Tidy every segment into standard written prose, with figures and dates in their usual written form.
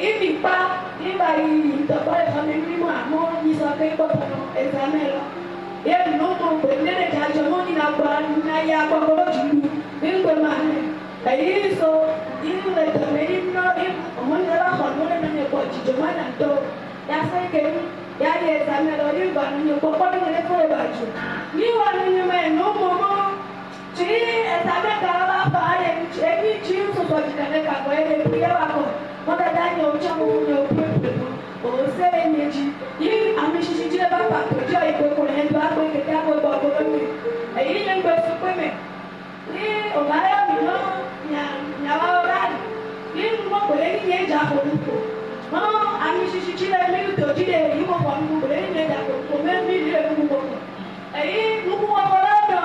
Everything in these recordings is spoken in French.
il dit pas, il va y avoir les familles, moi, ils sont fait pour l'examen. Et nous, on peut les chargements, il n'a pas, il n'y a pas de jus, il peut mal. Et ils sont, ils nous les donnent, ils nous, on est là, on est dans les poches, je m'en attends. Il y a ça que, il y a des examens, il va nous proposer les faux bâtiments. Ni on ne met non, maman. Tu es avec la parole, et puis tu es sur le canal, et puis on a gagné au champ où on peut. Au Seigneur, il a mis chez Dieu, papa, que Dieu est pour les doigts, que tu as pour le et il est un peu supprimé. Il on va là, il y a là, il m'a collé, il est déjà pour nous. Maman, a mis chez Dieu, il est dit, il m'a pas nous collé, il est d'accord, pour même il est pour nous. Et nous pouvons voir là,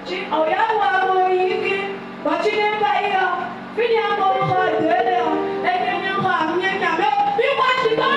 tu as eu à voir, but you never hear. Fini a mort de l'air, et il n'y a pas de mien. Mais moi, tu vas.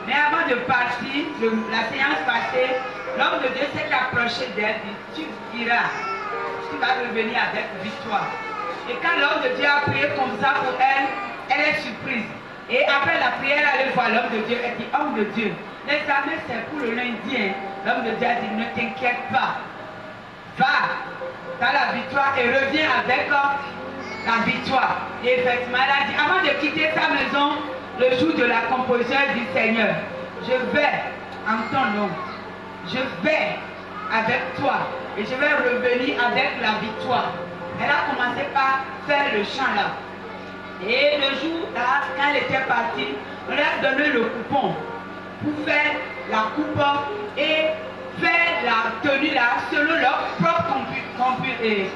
Mais avant de partir, la séance passée, l'homme de Dieu s'est approché d'elle, dit, tu iras, tu vas revenir avec victoire. Et quand l'homme de Dieu a prié comme ça pour elle, elle est surprise. Et après la prière, elle allait voir l'homme de Dieu, elle dit, homme de Dieu, l'examen c'est pour le lundi. Hein. L'homme de Dieu a dit, ne t'inquiète pas, va dans la victoire et reviens avec la victoire. Et effectivement, elle a dit, avant de quitter sa maison, le jour de la composition du Seigneur, je vais en ton nom, je vais avec toi et je vais revenir avec la victoire. Elle a commencé par faire le chant là. Et le jour là, quand elle était partie, on lui a donné le coupon pour faire la coupe et faire la tenue là selon leur propre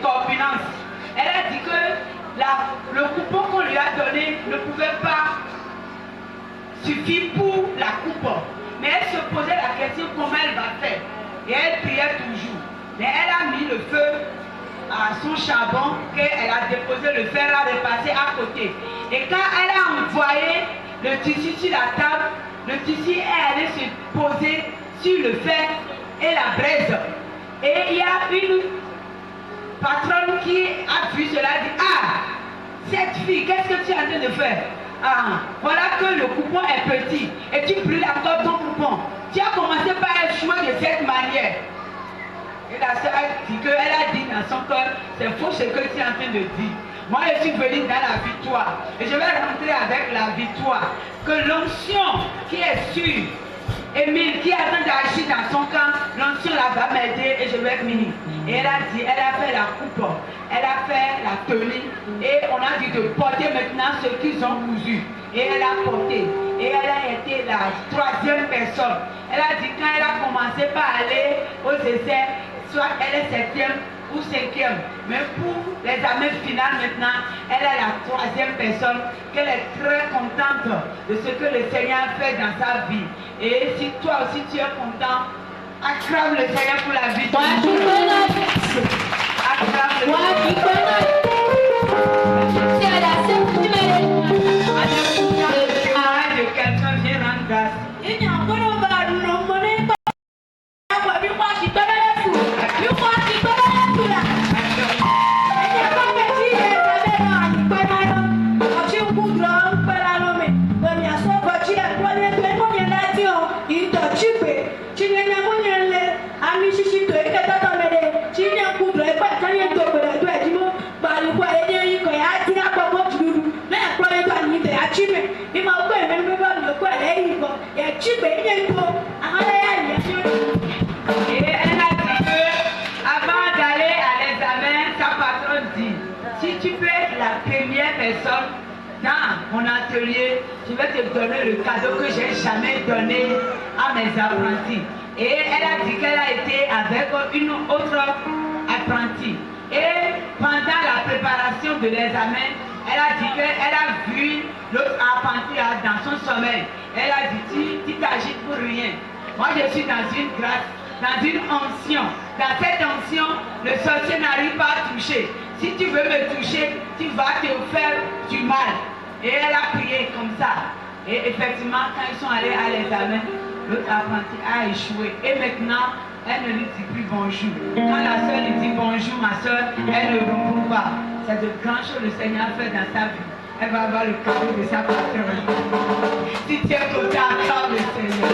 corpulence. Elle a dit que le coupon qu'on lui a donné ne pouvait pas suffit pour la coupe. Mais elle se posait la question comment elle va faire. Et elle priait toujours. Mais elle a mis le feu à son charbon qu'elle a déposé, le fer a repassé à côté. Et quand elle a envoyé le tissu sur la table, le tissu est allé se poser sur le fer et la braise. Et il y a une patronne qui a vu cela et dit, ah, cette fille, qu'est-ce que tu es en train de faire? Ah, voilà que le coupon est petit et tu brûles encore ton coupon. Tu as commencé par échouer de cette manière. Et la soeur a dit qu'elle a dit dans son cœur, c'est faux ce que tu es en train de dire. Moi je suis venue dans la victoire et je vais rentrer avec la victoire. Que l'onction qui est sur Émile qui attend d'agir dans son camp, l'ancien là va m'aider et je vais venir. Et elle a dit, elle a fait la coupe, elle a fait la tenue et on a dit de porter maintenant ce qu'ils ont cousu. Et elle a porté. Et elle a été la troisième personne. Elle a dit quand elle a commencé par aller aux essais, soit elle est septième ou cinquième. Mais pour l'examen final maintenant, elle est la troisième personne, qu'elle est très contente de ce que le Seigneur fait dans sa vie. Et si toi aussi tu es content, acclame le Seigneur pour la vie. Acclame le Seigneur. De quelqu'un vient rendre grâce. Et elle a dit que avant d'aller à l'examen, sa patronne dit, si tu peux être la première personne dans mon atelier, je vais te donner le cadeau que j'ai jamais donné à mes apprentis. Et elle a dit qu'elle a été avec une autre apprentie. Et pendant la préparation de l'examen, elle a dit qu'elle a vu l'autre apprenti dans son sommeil. Elle a dit, tu t'agites pour rien. Moi, je suis dans une grâce, dans une onction. Dans cette onction, le sorcier n'arrive pas à toucher. Si tu veux me toucher, tu vas te faire du mal. Et elle a prié comme ça. Et effectivement, quand ils sont allés à l'examen, l'autre apprenti a échoué. Et maintenant, elle ne lui dit plus bonjour. Quand la soeur lui dit bonjour, ma soeur, elle ne répond pas. C'est de grandes choses que le Seigneur fait dans sa vie. Elle va avoir le cadeau de sa patronne. Si tu es content, acclame le Seigneur.